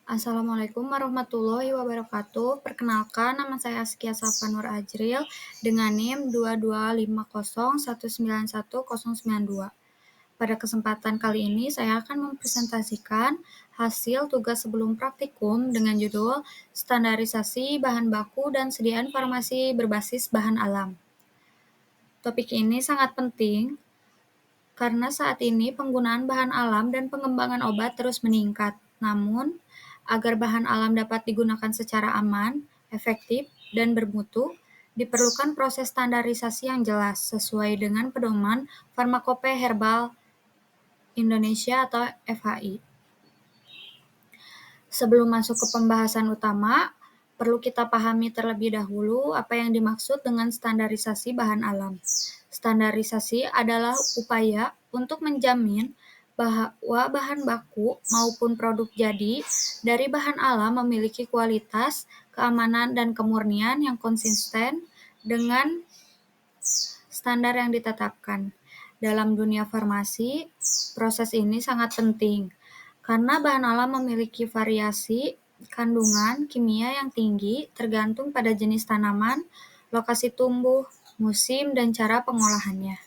Assalamualaikum warahmatullahi wabarakatuh. Perkenalkan, nama saya Askia Safanur Ajril dengan NIM 2250191092. Pada kesempatan kali ini, saya akan mempresentasikan hasil tugas sebelum praktikum dengan judul Standarisasi Bahan Baku dan Sediaan Farmasi Berbasis Bahan Alam. Topik ini sangat penting karena saat ini penggunaan bahan alam dan pengembangan obat terus meningkat. Namun, agar bahan alam dapat digunakan secara aman, efektif, dan bermutu, diperlukan proses standarisasi yang jelas sesuai dengan pedoman Farmakope Herbal Indonesia atau FHI. Sebelum masuk ke pembahasan utama, perlu kita pahami terlebih dahulu apa yang dimaksud dengan standarisasi bahan alam. Standarisasi adalah upaya untuk menjamin bahwa bahan baku maupun produk jadi dari bahan alam memiliki kualitas, keamanan, dan kemurnian yang konsisten dengan standar yang ditetapkan. Dalam dunia farmasi, proses ini sangat penting karena bahan alam memiliki variasi kandungan kimia yang tinggi tergantung pada jenis tanaman, lokasi tumbuh, musim, dan cara pengolahannya.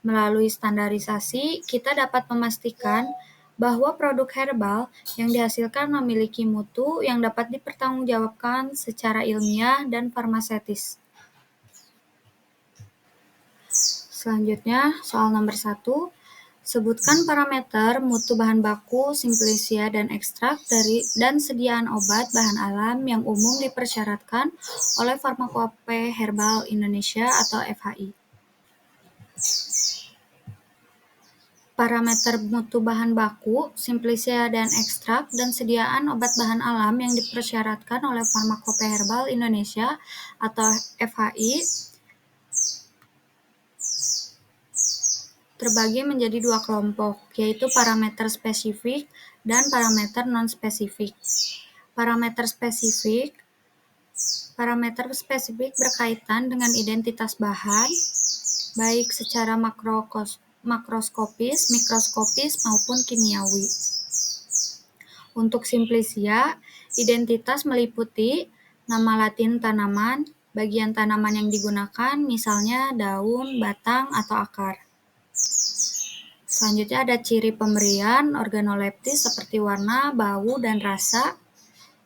Melalui standarisasi, kita dapat memastikan bahwa produk herbal yang dihasilkan memiliki mutu yang dapat dipertanggungjawabkan secara ilmiah dan farmaseutis. Selanjutnya, soal nomor 1. Sebutkan parameter mutu bahan baku, simplicia, dan ekstrak dan sediaan obat bahan alam yang umum dipersyaratkan oleh Farmakope Herbal Indonesia atau FHI. Parameter mutu bahan baku, simplicia, dan ekstrak, dan sediaan obat bahan alam yang dipersyaratkan oleh Farmakope Herbal Indonesia atau FHI terbagi menjadi dua kelompok, yaitu parameter spesifik dan parameter non-spesifik. Parameter spesifik berkaitan dengan identitas bahan, baik secara makroskopis, mikroskopis, maupun kimiawi. Untuk simplicia, identitas meliputi nama latin tanaman, bagian tanaman yang digunakan, misalnya daun, batang, atau akar. Selanjutnya ada ciri pemberian organoleptis seperti warna, bau, dan rasa.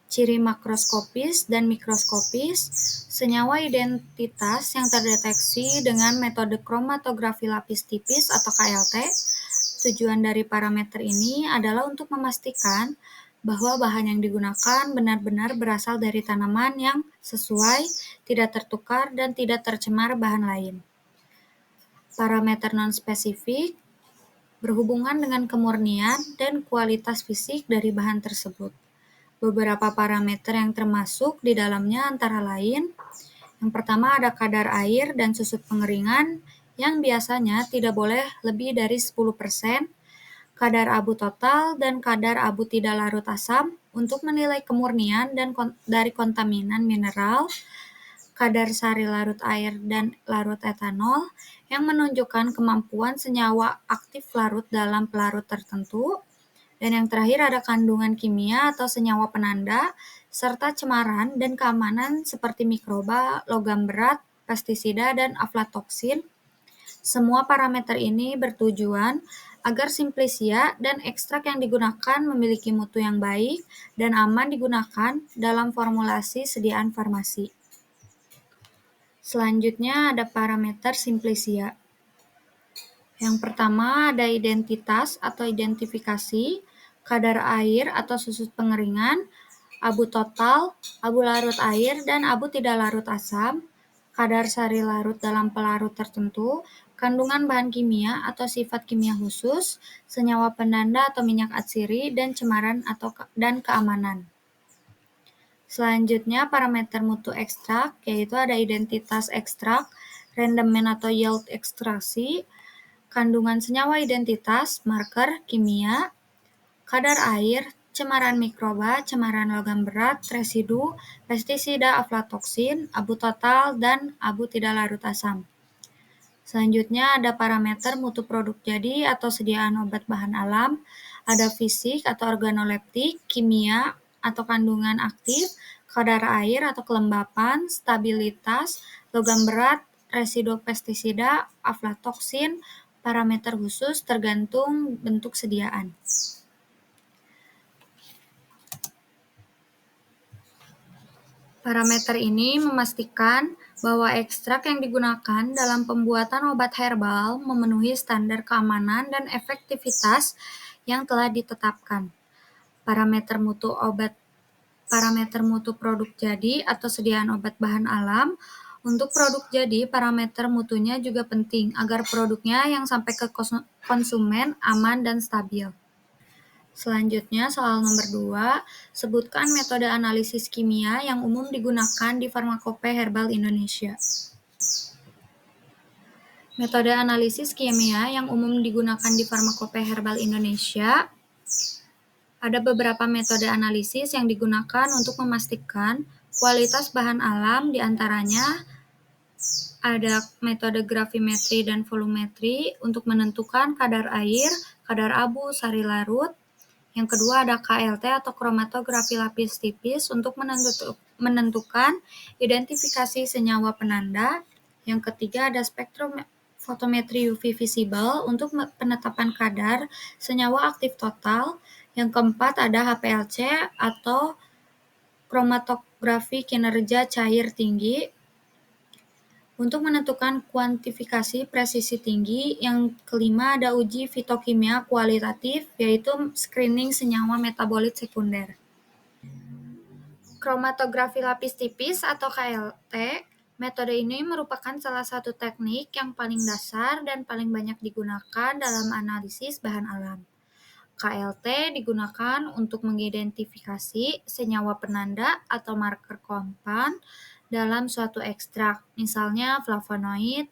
Ciri makroskopis dan mikroskopis, senyawa identitas yang terdeteksi dengan metode kromatografi lapis tipis atau KLT. Tujuan dari parameter ini adalah untuk memastikan bahwa bahan yang digunakan benar-benar berasal dari tanaman yang sesuai, tidak tertukar, dan tidak tercemar bahan lain. Parameter non-spesifik berhubungan dengan kemurnian dan kualitas fisik dari bahan tersebut. Beberapa parameter yang termasuk di dalamnya antara lain, yang pertama ada kadar air dan susut pengeringan yang biasanya tidak boleh lebih dari 10%, kadar abu total dan kadar abu tidak larut asam untuk menilai kemurnian dan dari kontaminan mineral, kadar sari larut air dan larut etanol yang menunjukkan kemampuan senyawa aktif larut dalam pelarut tertentu, dan yang terakhir ada kandungan kimia atau senyawa penanda, serta cemaran dan keamanan seperti mikroba, logam berat, pestisida, dan aflatoksin. Semua parameter ini bertujuan agar simplicia dan ekstrak yang digunakan memiliki mutu yang baik dan aman digunakan dalam formulasi sediaan farmasi. Selanjutnya ada parameter simplicia. Yang pertama ada identitas atau identifikasi, kadar air atau susut pengeringan, abu total, abu larut air, dan abu tidak larut asam, kadar sari larut dalam pelarut tertentu, kandungan bahan kimia atau sifat kimia khusus, senyawa penanda atau minyak atsiri, dan cemaran dan keamanan. Selanjutnya parameter mutu ekstrak, yaitu ada identitas ekstrak, rendemen atau yield ekstraksi, kandungan senyawa identitas, marker, kimia, kadar air, cemaran mikroba, cemaran logam berat, residu, pestisida, aflatoksin, abu total, dan abu tidak larut asam. Selanjutnya ada parameter mutu produk jadi atau sediaan obat bahan alam, ada fisik atau organoleptik, kimia, atau kandungan aktif, kadar air atau kelembapan, stabilitas, logam berat, residu pestisida, aflatoksin, parameter khusus tergantung bentuk sediaan. Parameter ini memastikan bahwa ekstrak yang digunakan dalam pembuatan obat herbal memenuhi standar keamanan dan efektivitas yang telah ditetapkan. Parameter mutu produk jadi atau sediaan obat bahan alam. Untuk produk jadi, parameter mutunya juga penting agar produknya yang sampai ke konsumen aman dan stabil. Selanjutnya, soal nomor 2, sebutkan metode analisis kimia yang umum digunakan di Farmakope Herbal Indonesia. Metode analisis kimia yang umum digunakan di Farmakope Herbal Indonesia. Ada beberapa metode analisis yang digunakan untuk memastikan kualitas bahan alam, diantaranya ada metode gravimetri dan volumetri untuk menentukan kadar air, kadar abu, sari larut. Yang kedua ada KLT atau kromatografi lapis tipis untuk menentukan identifikasi senyawa penanda. Yang ketiga ada spektrofotometri UV visible untuk penetapan kadar senyawa aktif total. Yang keempat ada HPLC atau kromatografi kinerja cair tinggi untuk menentukan kuantifikasi presisi tinggi. Yang kelima ada uji fitokimia kualitatif, yaitu screening senyawa metabolit sekunder. Kromatografi lapis tipis atau KLT, metode ini merupakan salah satu teknik yang paling dasar dan paling banyak digunakan dalam analisis bahan alam. KLT digunakan untuk mengidentifikasi senyawa penanda atau marker kompoun dalam suatu ekstrak, misalnya flavonoid,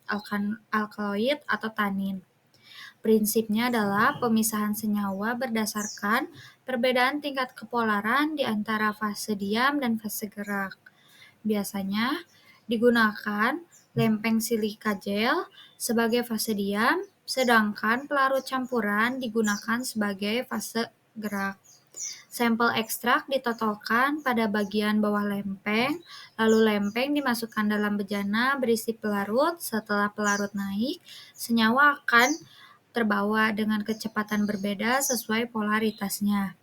alkaloid, atau tanin. Prinsipnya adalah pemisahan senyawa berdasarkan perbedaan tingkat kepolaran di antara fase diam dan fase gerak. Biasanya digunakan lempeng silika gel sebagai fase diam, sedangkan pelarut campuran digunakan sebagai fase gerak. Sampel ekstrak ditotolkan pada bagian bawah lempeng, lalu lempeng dimasukkan dalam bejana berisi pelarut. Setelah pelarut naik, senyawa akan terbawa dengan kecepatan berbeda sesuai polaritasnya.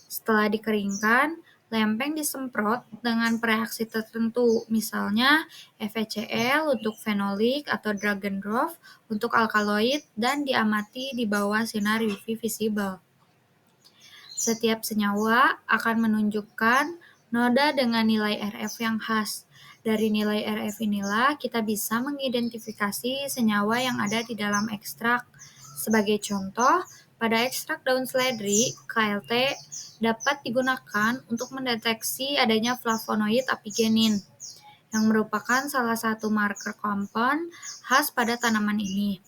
Setelah dikeringkan, lempeng disemprot dengan reaksi tertentu, misalnya FeCl untuk fenolik atau drag and drop untuk alkaloid, dan diamati di bawah sinar UV visible. Setiap senyawa akan menunjukkan noda dengan nilai RF yang khas. Dari nilai RF inilah kita bisa mengidentifikasi senyawa yang ada di dalam ekstrak. Sebagai contoh, pada ekstrak daun seledri, KLT dapat digunakan untuk mendeteksi adanya flavonoid apigenin, yang merupakan salah satu marker kompon khas pada tanaman ini.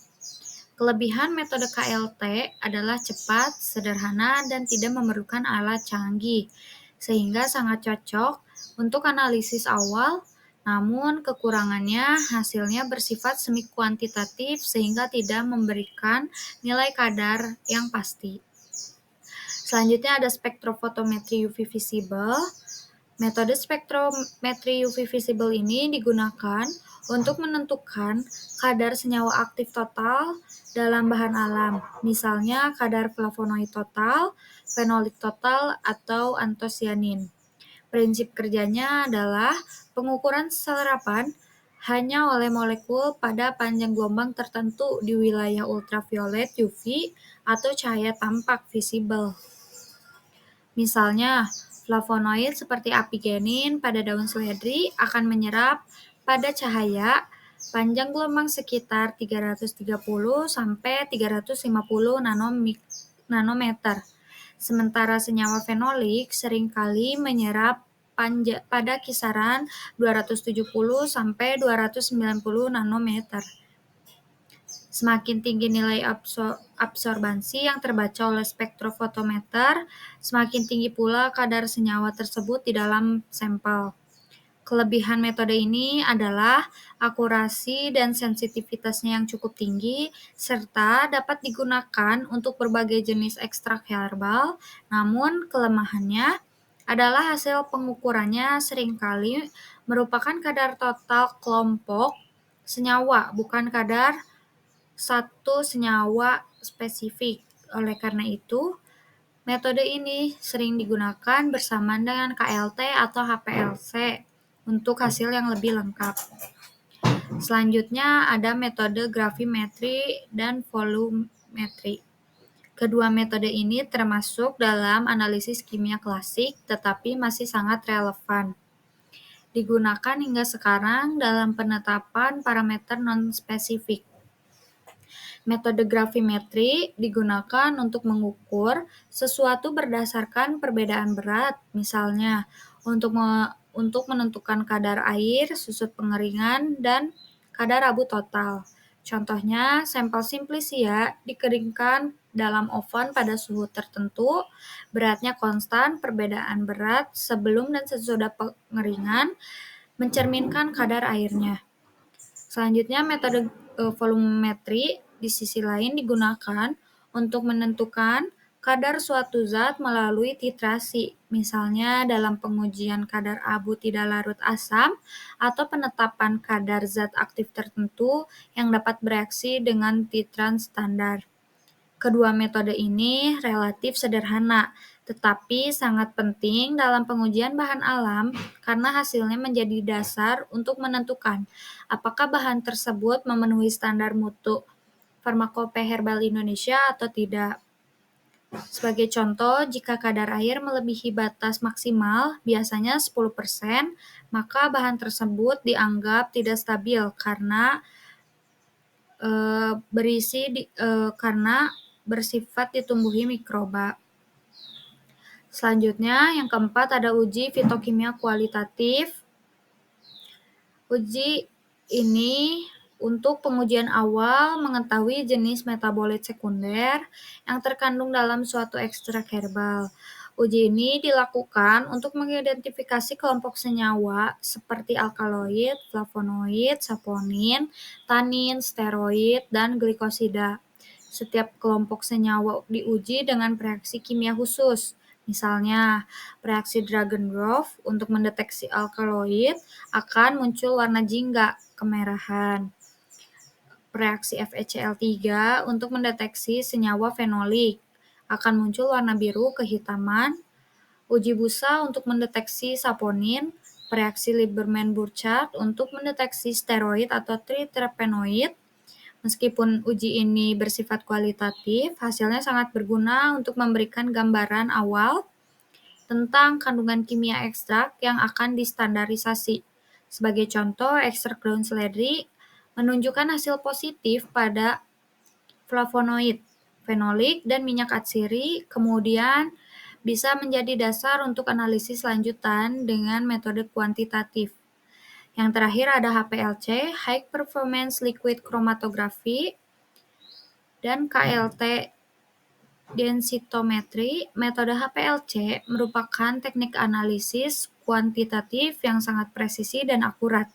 Kelebihan metode KLT adalah cepat, sederhana, dan tidak memerlukan alat canggih, sehingga sangat cocok untuk analisis awal. Namun kekurangannya hasilnya bersifat semi kuantitatif sehingga tidak memberikan nilai kadar yang pasti. Selanjutnya ada spektrofotometri UV visible. Metode spektrometri UV visible ini digunakan untuk menentukan kadar senyawa aktif total dalam bahan alam, misalnya kadar flavonoid total, fenolik total, atau antosianin. Prinsip kerjanya adalah pengukuran serapan hanya oleh molekul pada panjang gelombang tertentu di wilayah ultraviolet UV atau cahaya tampak visible. Misalnya, flavonoid seperti apigenin pada daun seledri akan menyerap pada cahaya panjang gelombang sekitar 330 sampai 350 nanometer. Sementara senyawa fenolik seringkali menyerap pada kisaran 270 sampai 290 nanometer. Semakin tinggi nilai absorbansi yang terbaca oleh spektrofotometer, semakin tinggi pula kadar senyawa tersebut di dalam sampel. Kelebihan metode ini adalah akurasi dan sensitivitasnya yang cukup tinggi, serta dapat digunakan untuk berbagai jenis ekstrak herbal. Namun kelemahannya adalah hasil pengukurannya seringkali merupakan kadar total kelompok senyawa, bukan kadar satu senyawa spesifik. Oleh karena itu, metode ini sering digunakan bersamaan dengan KLT atau HPLC untuk hasil yang lebih lengkap. Selanjutnya ada metode gravimetri dan volumetri. Kedua metode ini termasuk dalam analisis kimia klasik, tetapi masih sangat relevan. Digunakan hingga sekarang dalam penetapan parameter non-spesifik. Metode gravimetri digunakan untuk mengukur sesuatu berdasarkan perbedaan berat, misalnya untuk menentukan kadar air, susut pengeringan, dan kadar abu total. Contohnya, sampel simplisia dikeringkan dalam oven pada suhu tertentu, beratnya konstan, perbedaan berat sebelum dan sesudah pengeringan mencerminkan kadar airnya. Selanjutnya, metode volumetri di sisi lain digunakan untuk menentukan kadar suatu zat melalui titrasi, misalnya dalam pengujian kadar abu tidak larut asam atau penetapan kadar zat aktif tertentu yang dapat bereaksi dengan titran standar. Kedua metode ini relatif sederhana, tetapi sangat penting dalam pengujian bahan alam karena hasilnya menjadi dasar untuk menentukan apakah bahan tersebut memenuhi standar mutu Farmakope Herbal Indonesia atau tidak. Sebagai contoh, jika kadar air melebihi batas maksimal, biasanya 10%, maka bahan tersebut dianggap tidak stabil karena karena bersifat ditumbuhi mikroba. Selanjutnya, yang keempat ada uji fitokimia kualitatif. Uji ini untuk pengujian awal mengetahui jenis metabolit sekunder yang terkandung dalam suatu ekstrak herbal. Uji ini dilakukan untuk mengidentifikasi kelompok senyawa seperti alkaloid, flavonoid, saponin, tanin, steroid, dan glikosida. Setiap kelompok senyawa diuji dengan reaksi kimia khusus. Misalnya, reaksi Dragon Grove untuk mendeteksi alkaloid akan muncul warna jingga, kemerahan. Reaksi FeCl3 untuk mendeteksi senyawa fenolik akan muncul warna biru kehitaman. Uji busa untuk mendeteksi saponin, reaksi Lieberman-Burchard untuk mendeteksi steroid atau triterpenoid. Meskipun uji ini bersifat kualitatif, hasilnya sangat berguna untuk memberikan gambaran awal tentang kandungan kimia ekstrak yang akan distandarisasi. Sebagai contoh, ekstrak daun seledri menunjukkan hasil positif pada flavonoid, fenolik, dan minyak atsiri, kemudian bisa menjadi dasar untuk analisis lanjutan dengan metode kuantitatif. Yang terakhir ada HPLC, High Performance Liquid Chromatography, dan KLT densitometry. Metode HPLC merupakan teknik analisis kuantitatif yang sangat presisi dan akurat,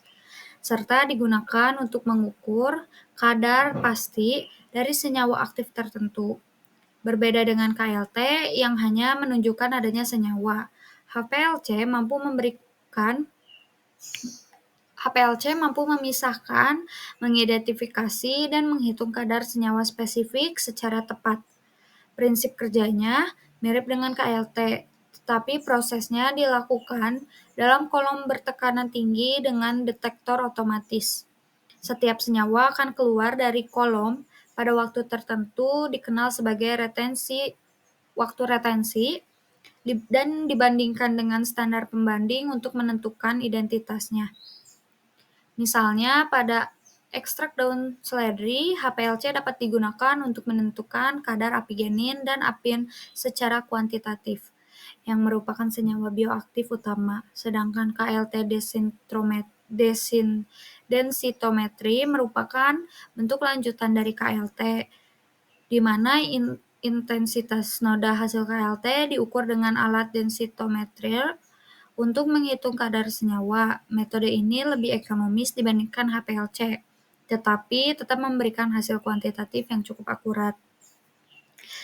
serta digunakan untuk mengukur kadar pasti dari senyawa aktif tertentu. Berbeda dengan KLT yang hanya menunjukkan adanya senyawa, HPLC mampu memisahkan, mengidentifikasi, dan menghitung kadar senyawa spesifik secara tepat. Prinsip kerjanya mirip dengan KLT, tetapi prosesnya dilakukan dalam kolom bertekanan tinggi dengan detektor otomatis. Setiap senyawa akan keluar dari kolom pada waktu tertentu dikenal sebagai waktu retensi, dan dibandingkan dengan standar pembanding untuk menentukan identitasnya. Misalnya, pada ekstrak daun seledri, HPLC dapat digunakan untuk menentukan kadar apigenin dan apin secara kuantitatif, yang merupakan senyawa bioaktif utama, sedangkan KLT densitometri merupakan bentuk lanjutan dari KLT, di mana intensitas noda hasil KLT diukur dengan alat densitometer untuk menghitung kadar senyawa. Metode ini lebih ekonomis dibandingkan HPLC, tetapi tetap memberikan hasil kuantitatif yang cukup akurat.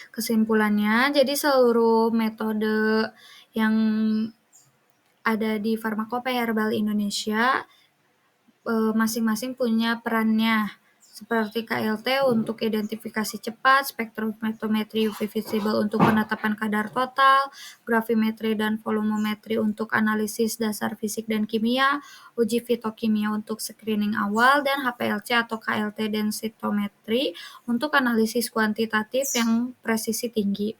Kesimpulannya, jadi seluruh metode yang ada di Pharmacopeia Herbal Indonesia masing-masing punya perannya, seperti KLT untuk identifikasi cepat, spektrometri UV visible untuk penetapan kadar total, gravimetri dan volumemetri untuk analisis dasar fisik dan kimia, uji fitokimia untuk screening awal, dan HPLC atau KLT densitometri untuk analisis kuantitatif yang presisi tinggi.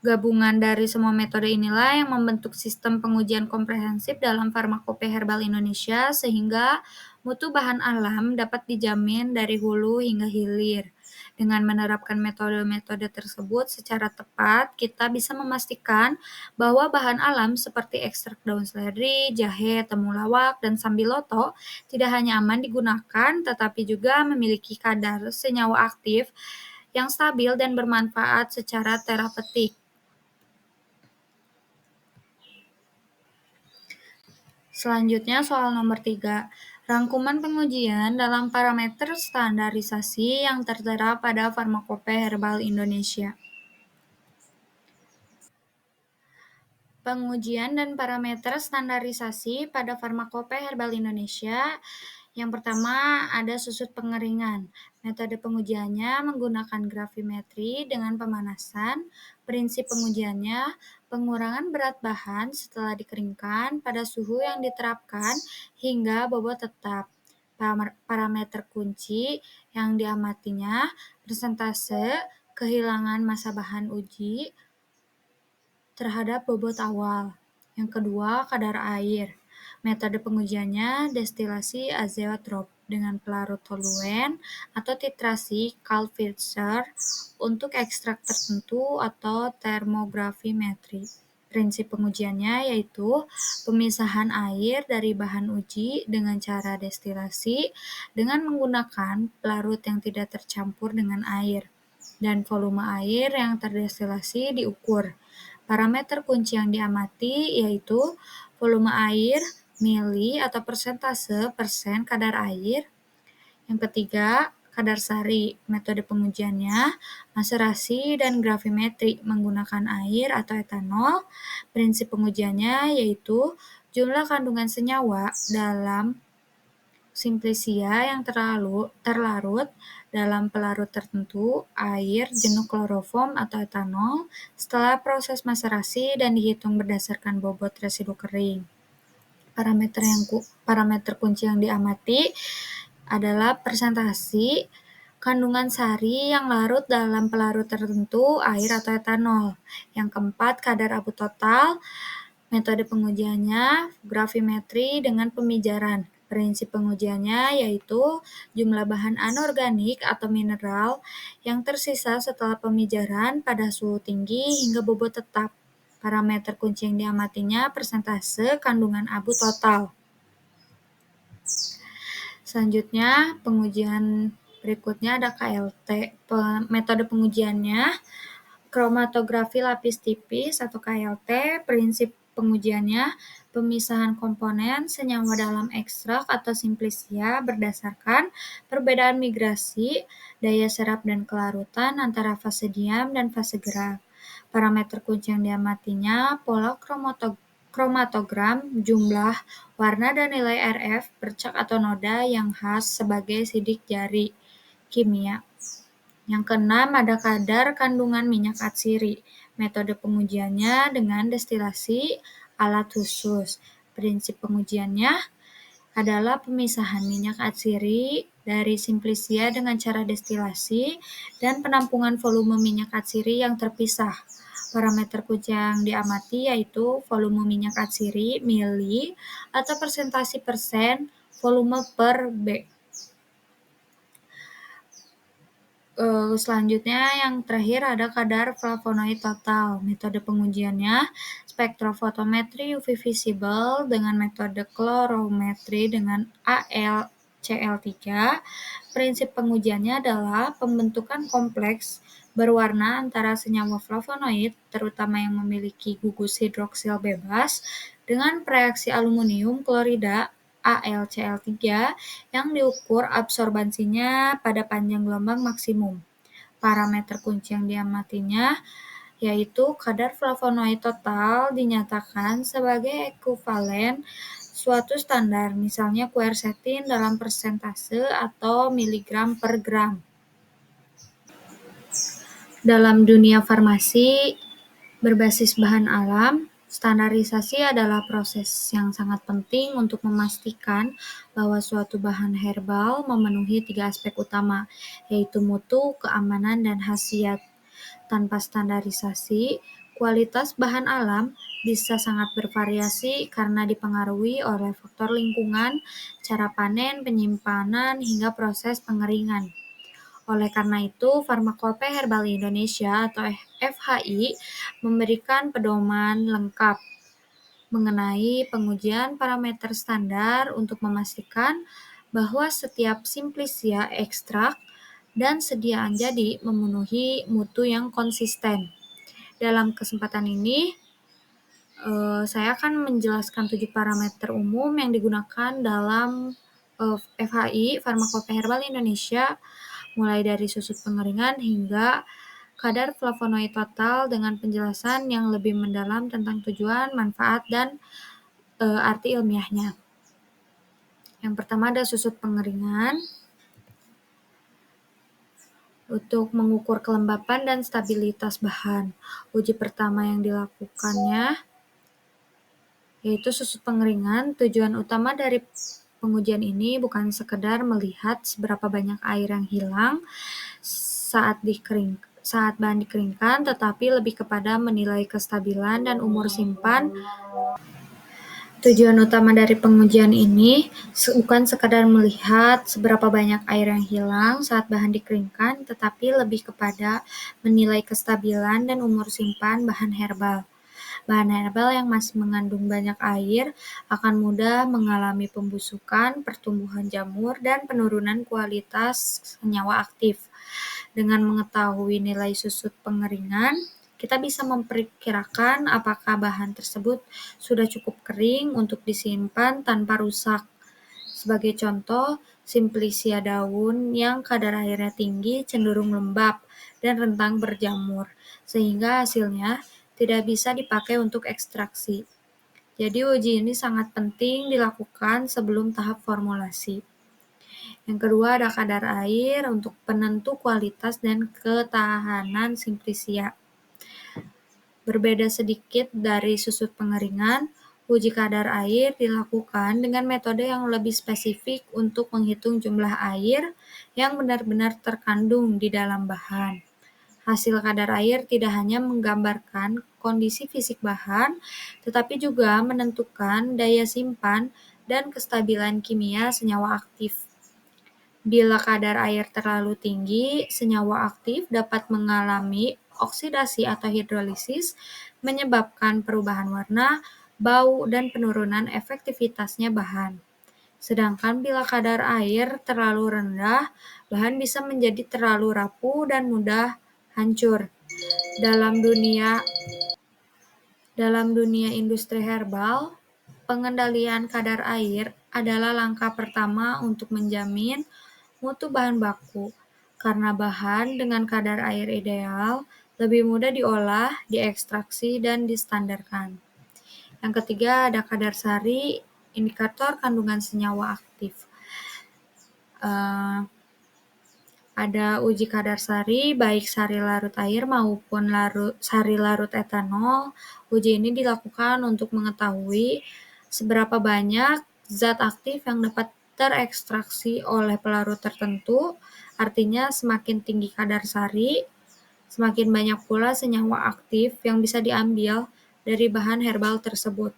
Gabungan dari semua metode inilah yang membentuk sistem pengujian komprehensif dalam Pharmacopeia Herbal Indonesia sehingga mutu bahan alam dapat dijamin dari hulu hingga hilir. Dengan menerapkan metode-metode tersebut secara tepat, kita bisa memastikan bahwa bahan alam seperti ekstrak daun seledri, jahe, temulawak, dan sambiloto tidak hanya aman digunakan, tetapi juga memiliki kadar senyawa aktif yang stabil dan bermanfaat secara terapeutik. Selanjutnya soal nomor 3. Rangkuman pengujian dalam parameter standarisasi yang tertera pada Pharmacopeia Herbal Indonesia. Pengujian dan parameter standarisasi pada Pharmacopeia Herbal Indonesia. Yang pertama ada susut pengeringan. Metode pengujiannya menggunakan gravimetri dengan pemanasan. Prinsip pengujiannya pengurangan berat bahan setelah dikeringkan pada suhu yang diterapkan hingga bobot tetap. Parameter kunci yang diamatinya persentase kehilangan massa bahan uji terhadap bobot awal. Yang kedua, kadar air. Metode pengujiannya destilasi azeotrop dengan pelarut toluen atau titrasi Kalb-Fischer untuk ekstrak tertentu atau termogravimetri. Prinsip pengujiannya yaitu pemisahan air dari bahan uji dengan cara destilasi dengan menggunakan pelarut yang tidak tercampur dengan air, dan volume air yang terdestilasi diukur. Parameter kunci yang diamati yaitu volume air, mili atau persentase persen kadar air. Yang ketiga, kadar sari. Metode pengujiannya maserasi dan gravimetri menggunakan air atau etanol. Prinsip pengujiannya yaitu jumlah kandungan senyawa dalam simplisia yang terlarut dalam pelarut tertentu, air, jenuh kloroform atau etanol, setelah proses maserasi dan dihitung berdasarkan bobot residu kering. Parameter kunci yang diamati adalah persentase kandungan sari yang larut dalam pelarut tertentu, air atau etanol. Yang keempat, kadar abu total. Metode pengujiannya gravimetri dengan pemijaran. Prinsip pengujiannya yaitu jumlah bahan anorganik atau mineral yang tersisa setelah pemijaran pada suhu tinggi hingga bobot tetap. Parameter kunci yang diamatinya persentase kandungan abu total. Selanjutnya, pengujian berikutnya ada KLT. Metode pengujiannya kromatografi lapis tipis atau KLT. Prinsip pengujiannya pemisahan komponen senyawa dalam ekstrak atau simplisia berdasarkan perbedaan migrasi, daya serap dan kelarutan antara fase diam dan fase gerak. Parameter kunci yang diamatinya pola kromatogram, jumlah, warna dan nilai RF, bercak atau noda yang khas sebagai sidik jari kimia. Yang keenam ada kadar kandungan minyak atsiri. Metode pengujiannya dengan destilasi alat khusus. Prinsip pengujiannya adalah pemisahan minyak atsiri dari simplisia dengan cara destilasi dan penampungan volume minyak atsiri yang terpisah. Parameter kunci yang diamati yaitu volume minyak atsiri mili atau persentase persen volume per B. Selanjutnya yang terakhir ada kadar flavonoid total. Metode pengujiannya spektrofotometri UV visible dengan metode klorometri dengan AlCl3. Prinsip pengujiannya adalah pembentukan kompleks berwarna antara senyawa flavonoid, terutama yang memiliki gugus hidroksil bebas, dengan reaksi aluminium klorida AlCl3 yang diukur absorbansinya pada panjang gelombang maksimum. Parameter kunci yang diamatinya yaitu kadar flavonoid total dinyatakan sebagai ekivalen suatu standar, misalnya quercetin dalam persentase atau miligram per gram. Dalam dunia farmasi berbasis bahan alam, standarisasi adalah proses yang sangat penting untuk memastikan bahwa suatu bahan herbal memenuhi 3 aspek utama, yaitu mutu, keamanan, dan khasiat. Tanpa standarisasi, kualitas bahan alam bisa sangat bervariasi karena dipengaruhi oleh faktor lingkungan, cara panen, penyimpanan, hingga proses pengeringan. Oleh karena itu, Farmakope Herbal Indonesia atau FHI memberikan pedoman lengkap mengenai pengujian parameter standar untuk memastikan bahwa setiap simplisia ekstrak dan sediaan jadi memenuhi mutu yang konsisten. Dalam kesempatan ini, saya akan menjelaskan 7 parameter umum yang digunakan dalam FHI, Farmakope Herbal Indonesia, mulai dari susut pengeringan hingga kadar flavonoid total dengan penjelasan yang lebih mendalam tentang tujuan, manfaat, dan arti ilmiahnya. Yang pertama ada susut pengeringan. Untuk mengukur kelembapan dan stabilitas bahan, uji pertama yang dilakukannya yaitu susut pengeringan. Tujuan utama dari pengujian ini bukan sekedar melihat seberapa banyak air yang hilang saat bahan dikeringkan, tetapi lebih kepada menilai kestabilan dan umur simpan. Tujuan utama dari pengujian ini bukan sekadar melihat seberapa banyak air yang hilang saat bahan dikeringkan, tetapi lebih kepada menilai kestabilan dan umur simpan bahan herbal. Bahan herbal yang masih mengandung banyak air akan mudah mengalami pembusukan, pertumbuhan jamur, dan penurunan kualitas senyawa aktif. Dengan mengetahui nilai susut pengeringan, kita bisa memperkirakan apakah bahan tersebut sudah cukup kering untuk disimpan tanpa rusak. Sebagai contoh, simplisia daun yang kadar airnya tinggi cenderung lembab dan rentan berjamur, sehingga hasilnya tidak bisa dipakai untuk ekstraksi. Jadi uji ini sangat penting dilakukan sebelum tahap formulasi. Yang kedua ada kadar air untuk penentu kualitas dan ketahanan simplisia. Berbeda sedikit dari susut pengeringan, uji kadar air dilakukan dengan metode yang lebih spesifik untuk menghitung jumlah air yang benar-benar terkandung di dalam bahan. Hasil kadar air tidak hanya menggambarkan kondisi fisik bahan, tetapi juga menentukan daya simpan dan kestabilan kimia senyawa aktif. Bila kadar air terlalu tinggi, senyawa aktif dapat mengalami oksidasi atau hidrolisis, menyebabkan perubahan warna, bau, dan penurunan efektivitasnya bahan. Sedangkan bila kadar air terlalu rendah, bahan bisa menjadi terlalu rapuh dan mudah hancur. Dalam dunia industri herbal, pengendalian kadar air adalah langkah pertama untuk menjamin mutu bahan baku, karena bahan dengan kadar air ideal lebih mudah diolah, diekstraksi, dan distandarkan. Yang ketiga ada kadar sari, indikator kandungan senyawa aktif. Ada uji kadar sari, baik sari larut air maupun sari larut etanol. Uji ini dilakukan untuk mengetahui seberapa banyak zat aktif yang dapat terekstraksi oleh pelarut tertentu. Artinya semakin tinggi kadar sari, semakin banyak pula senyawa aktif yang bisa diambil dari bahan herbal tersebut.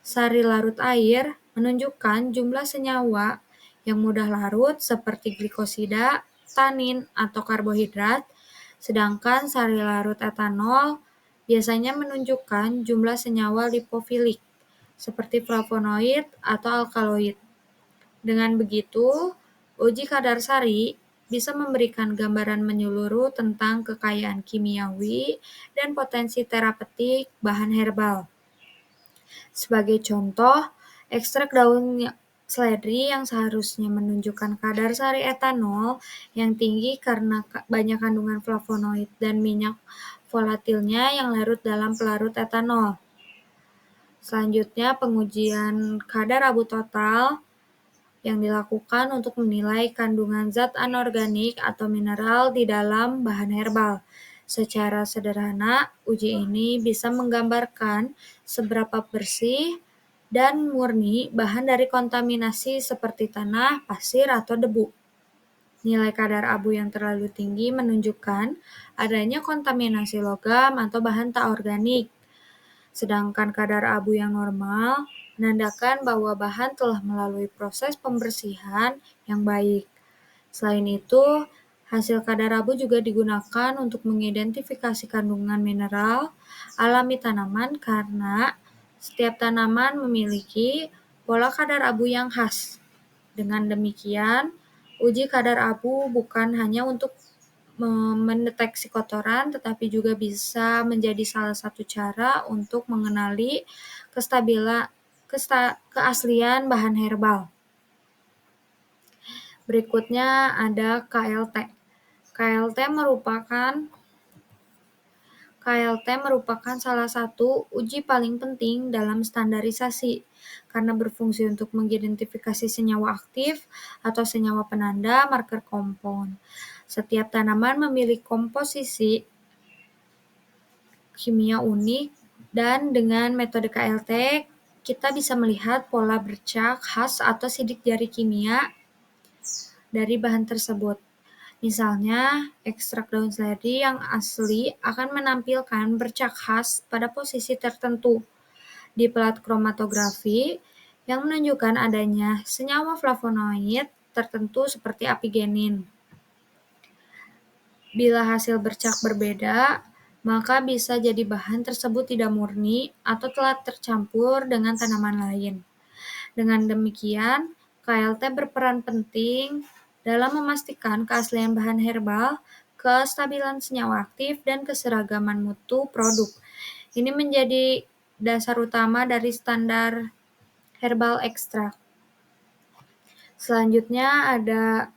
Sari larut air menunjukkan jumlah senyawa yang mudah larut seperti glikosida, tanin, atau karbohidrat, sedangkan sari larut etanol biasanya menunjukkan jumlah senyawa lipofilik seperti flavonoid atau alkaloid. Dengan begitu, uji kadar sari bisa memberikan gambaran menyeluruh tentang kekayaan kimiawi dan potensi terapeutik bahan herbal. Sebagai contoh, ekstrak daun seledri yang seharusnya menunjukkan kadar sari etanol yang tinggi karena banyak kandungan flavonoid dan minyak volatilnya yang larut dalam pelarut etanol. Selanjutnya, pengujian kadar abu total yang dilakukan untuk menilai kandungan zat anorganik atau mineral di dalam bahan herbal. Secara sederhana, uji ini bisa menggambarkan seberapa bersih dan murni bahan dari kontaminasi seperti tanah, pasir, atau debu. Nilai kadar abu yang terlalu tinggi menunjukkan adanya kontaminasi logam atau bahan tak organik. Sedangkan kadar abu yang normal menandakan bahwa bahan telah melalui proses pembersihan yang baik. Selain itu, hasil kadar abu juga digunakan untuk mengidentifikasi kandungan mineral alami tanaman karena setiap tanaman memiliki pola kadar abu yang khas. Dengan demikian, uji kadar abu bukan hanya untuk mendeteksi kotoran, tetapi juga bisa menjadi salah satu cara untuk mengenali keaslian bahan herbal. Berikutnya ada KLT. KLT merupakan salah satu uji paling penting dalam standarisasi karena berfungsi untuk mengidentifikasi senyawa aktif atau senyawa penanda marker kompon. Setiap tanaman memiliki komposisi kimia unik dan dengan metode KLT kita bisa melihat pola bercak khas atau sidik jari kimia dari bahan tersebut. Misalnya, ekstrak daun seledri yang asli akan menampilkan bercak khas pada posisi tertentu di pelat kromatografi yang menunjukkan adanya senyawa flavonoid tertentu seperti apigenin. Bila hasil bercak berbeda, maka bisa jadi bahan tersebut tidak murni atau telah tercampur dengan tanaman lain. Dengan demikian, KLT berperan penting dalam memastikan keaslian bahan herbal, kestabilan senyawa aktif, dan keseragaman mutu produk. Ini menjadi dasar utama dari standar herbal ekstrak. Selanjutnya ada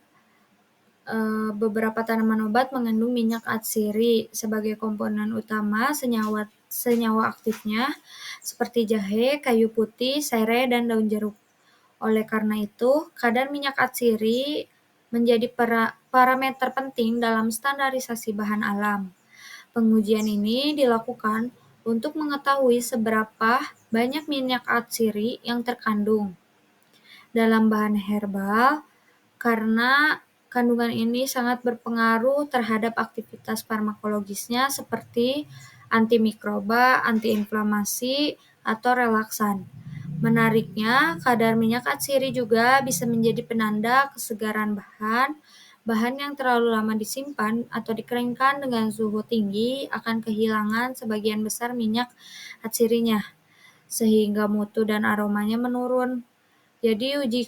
beberapa tanaman obat mengandung minyak atsiri sebagai komponen utama senyawa aktifnya, seperti jahe, kayu putih, serai, dan daun jeruk. Oleh karena itu, kadar minyak atsiri menjadi parameter penting dalam standarisasi bahan alam. Pengujian ini dilakukan untuk mengetahui seberapa banyak minyak atsiri yang terkandung dalam bahan herbal, karena kandungan ini sangat berpengaruh terhadap aktivitas farmakologisnya seperti antimikroba, antiinflamasi, atau relaksan. Menariknya, kadar minyak atsiri juga bisa menjadi penanda kesegaran bahan. Bahan yang terlalu lama disimpan atau dikeringkan dengan suhu tinggi akan kehilangan sebagian besar minyak atsirinya, sehingga mutu dan aromanya menurun. Jadi uji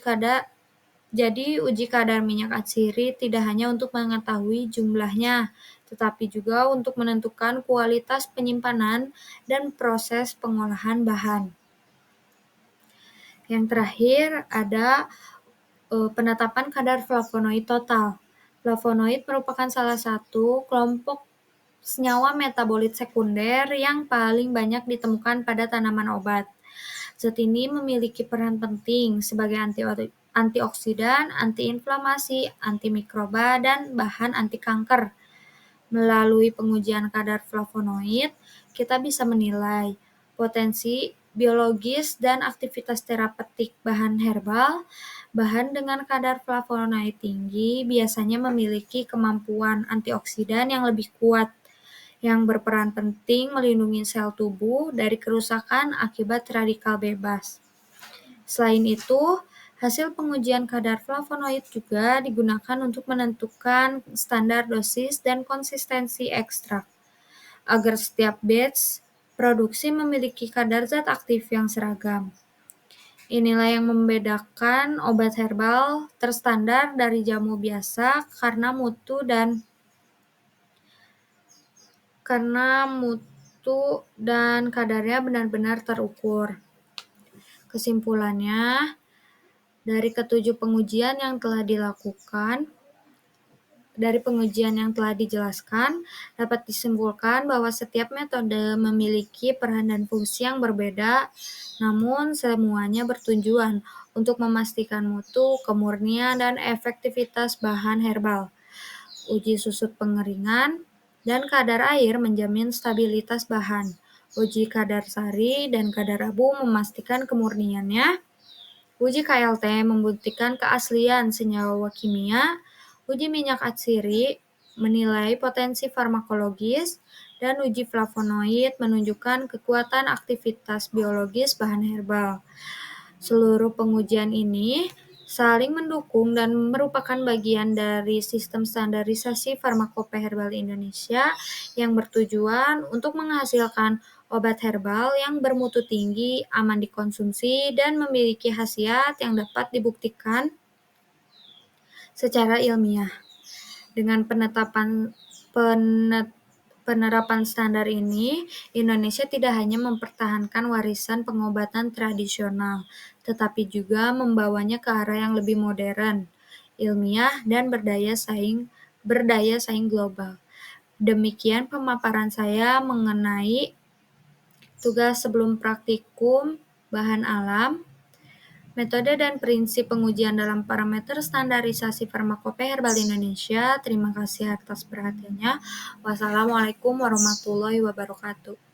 kadar minyak atsiri tidak hanya untuk mengetahui jumlahnya, tetapi juga untuk menentukan kualitas penyimpanan dan proses pengolahan bahan. Yang terakhir ada penetapan kadar flavonoid total. Flavonoid merupakan salah satu kelompok senyawa metabolit sekunder yang paling banyak ditemukan pada tanaman obat. Zat ini memiliki peran penting sebagai antioksidan, antiinflamasi, antimikroba, dan bahan anti kanker. Melalui pengujian kadar flavonoid, kita bisa menilai potensi biologis dan aktivitas terapeutik bahan herbal. Bahan dengan kadar flavonoid tinggi biasanya memiliki kemampuan antioksidan yang lebih kuat, yang berperan penting melindungi sel tubuh dari kerusakan akibat radikal bebas. Selain itu, hasil pengujian kadar flavonoid juga digunakan untuk menentukan standar dosis dan konsistensi ekstrak, agar setiap batch produksi memiliki kadar zat aktif yang seragam. Inilah yang membedakan obat herbal terstandar dari jamu biasa karena mutu dan kadarnya benar-benar terukur. Kesimpulannya, Dari pengujian yang telah dijelaskan, dapat disimpulkan bahwa setiap metode memiliki peran dan fungsi yang berbeda, namun semuanya bertujuan untuk memastikan mutu, kemurnian, dan efektivitas bahan herbal. Uji susut pengeringan dan kadar air menjamin stabilitas bahan. Uji kadar sari dan kadar abu memastikan kemurniannya. Uji KLT membuktikan keaslian senyawa kimia. Uji minyak atsiri menilai potensi farmakologis, dan uji flavonoid menunjukkan kekuatan aktivitas biologis bahan herbal. Seluruh pengujian ini saling mendukung dan merupakan bagian dari sistem standarisasi farmakope herbal Indonesia yang bertujuan untuk menghasilkan obat herbal yang bermutu tinggi, aman dikonsumsi, dan memiliki khasiat yang dapat dibuktikan secara ilmiah. Dengan penerapan standar ini, Indonesia tidak hanya mempertahankan warisan pengobatan tradisional, tetapi juga membawanya ke arah yang lebih modern, ilmiah, dan berdaya saing global. Demikian pemaparan saya mengenai tugas sebelum praktikum bahan alam, metode dan prinsip pengujian dalam parameter standarisasi farmakope herbal Indonesia. Terima kasih atas perhatiannya. Wassalamualaikum warahmatullahi wabarakatuh.